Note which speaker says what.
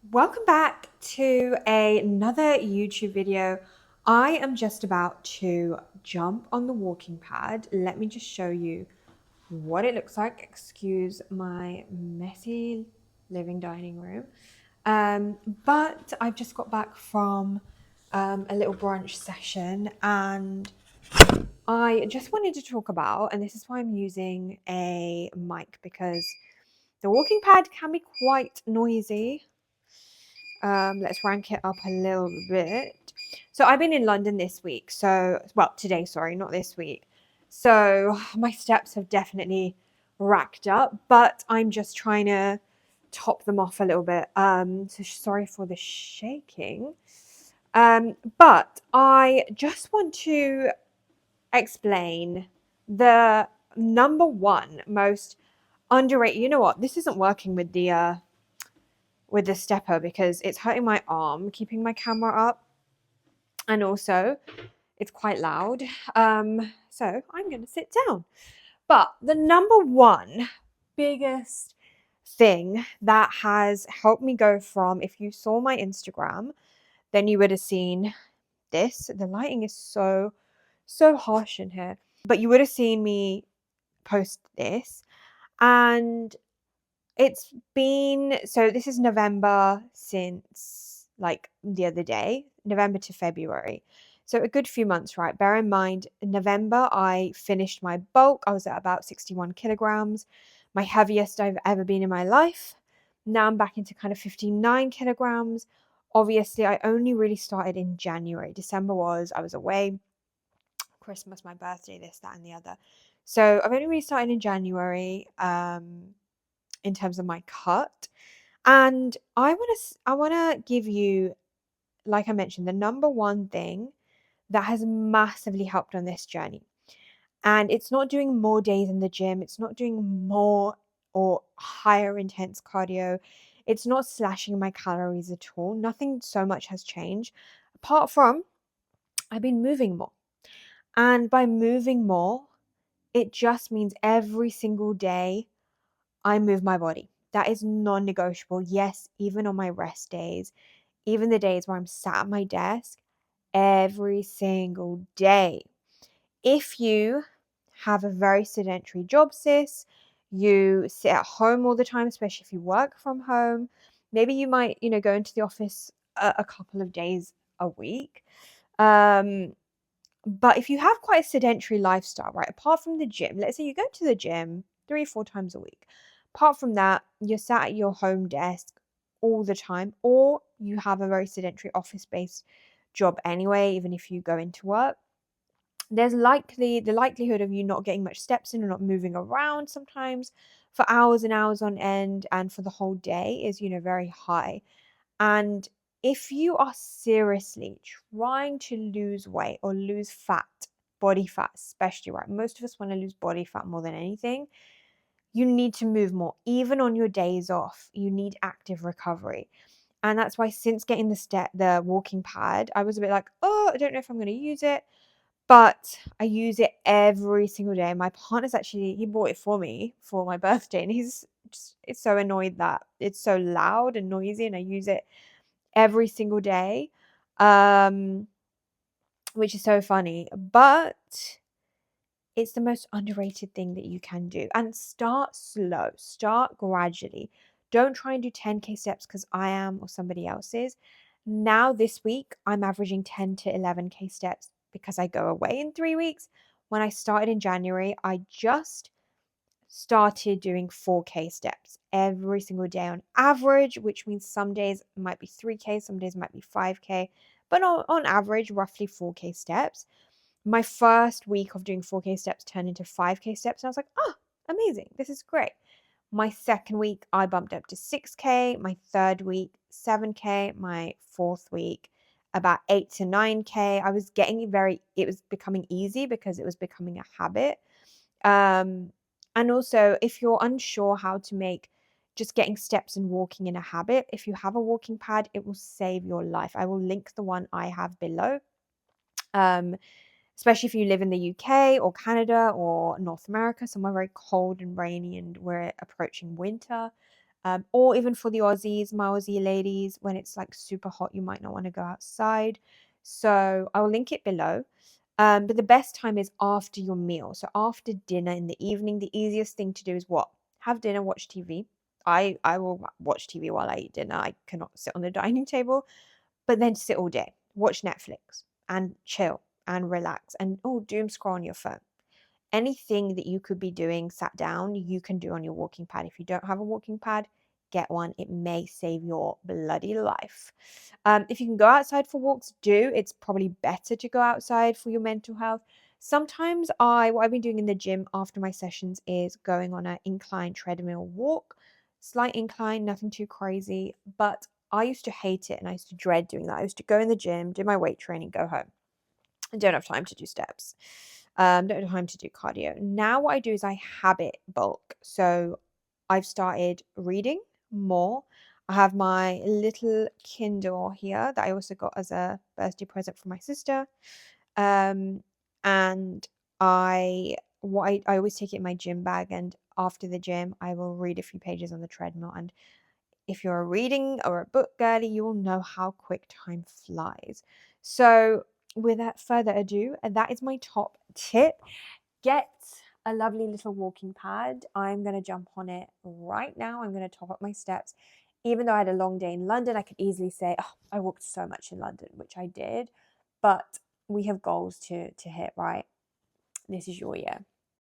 Speaker 1: Welcome back to another YouTube video. I am just about to jump on the walking pad. Let me just show you what it looks like. Excuse my messy living dining room. But I've just got back from a little brunch session and I just wanted to talk about, and this is why I'm using a mic because the walking pad can be quite noisy. Let's rank it up a little bit. So I've been in London this week. Well, today, sorry, not this week. So my steps have definitely racked up, but I'm just trying to top them off a little bit. So sorry for the shaking. But I just want to explain the number one most underrated. You know what? This isn't working with the stepper because it's hurting my arm, keeping my camera up, and also it's quite loud. So I'm going to sit down. But the number one biggest thing that has helped me go from, if you saw my Instagram, then you would have seen this. The lighting is so harsh in here, but you would have seen me post this. And it's been, so this is November since like the other day, November to February. So a good few months, right? Bear in mind, in November, I finished my bulk. I was at about 61 kilograms, my heaviest I've ever been in my life. Now I'm back into kind of 59 kilograms. Obviously, I only really started in January. December I was away. Christmas, my birthday, this, that, and the other. So I've only really started in January. In terms of my cut. And I want to give you, like I mentioned, the number one thing that has massively helped on this journey. And it's not doing more days in the gym, it's not doing more or higher intense cardio. It's not slashing my calories at all. Nothing so much has changed apart from I've been moving more. And by moving more, it just means every single day I move my body. That is non negotiable. Yes, even on my rest days, even the days where I'm sat at my desk, every single day. If you have a very sedentary job, sis, you sit at home all the time, especially if you work from home, maybe you might, go into the office a couple of days a week. Um, but if you have quite a sedentary lifestyle, right, apart from the gym, let's say you go to the gym 3, 4 times a week. Apart from that, you're sat at your home desk all the time, or you have a very sedentary office based job anyway, even if you go into work. There's the likelihood of you not getting much steps in or not moving around sometimes for hours and hours on end and for the whole day is, very high. And if you are seriously trying to lose weight or lose fat, body fat especially, right? Most of us want to lose body fat more than anything. You need to move more. Even on your days off, you need active recovery. And that's why since getting the walking pad, I was a bit like, oh, I don't know if I'm going to use it. But I use it every single day. My partner's actually, he bought it for me for my birthday, and it's so annoyed that it's so loud and noisy, and I use it every single day, um, which is so funny. But it's the most underrated thing that you can do. And start slow, start gradually. Don't try and do 10K steps because I am or somebody else is. Now, this week, I'm averaging 10 to 11K steps because I go away in 3 weeks. When I started in January, I just started doing 4K steps every single day on average, which means some days it might be 3K, some days it might be 5K, but on average, roughly 4K steps. My first week of doing 4K steps turned into 5K steps, and I was like, oh, amazing, this is great. My second week, I bumped up to 6K. My third week, 7K. My fourth week, about 8 to 9K. It was becoming easy because it was becoming a habit. And also, if you're unsure how to make just getting steps and walking in a habit, if you have a walking pad, it will save your life. I will link the one I have below. Um, Especially if you live in the UK or Canada or North America, somewhere very cold and rainy, and we're approaching winter. Or even for the Aussies, my Aussie ladies, when it's like super hot, you might not want to go outside. So I'll link it below. But the best time is after your meal. So after dinner in the evening, the easiest thing to do is what? Have dinner, watch TV. I will watch TV while I eat dinner. I cannot sit on the dining table, but then sit all day, watch Netflix and chill and relax and doom scroll on your phone. Anything that you could be doing sat down, you can do on your walking pad. If you don't have a walking pad, get one. It may save your bloody life. If you can go outside for walks, do. It's probably better to go outside for your mental health. Sometimes what I've been doing in the gym after my sessions is going on an incline treadmill walk. Slight incline, nothing too crazy, but I used to hate it and I used to dread doing that. I used to go in the gym, do my weight training, go home. I don't have time to do steps. Don't have time to do cardio. Now what I do is I habit bulk. So I've started reading more. I have my little Kindle here that I also got as a birthday present from my sister. And I always take it in my gym bag, and after the gym I will read a few pages on the treadmill. And if you're a reading or a book girly, you will know how quick time flies. So, without further ado, that is my top tip. Get a lovely little walking pad. I'm going to jump on it right now. I'm going to top up my steps. Even though I had a long day in London, I could easily say, oh, I walked so much in London, which I did. But we have goals to hit, right? This is your year.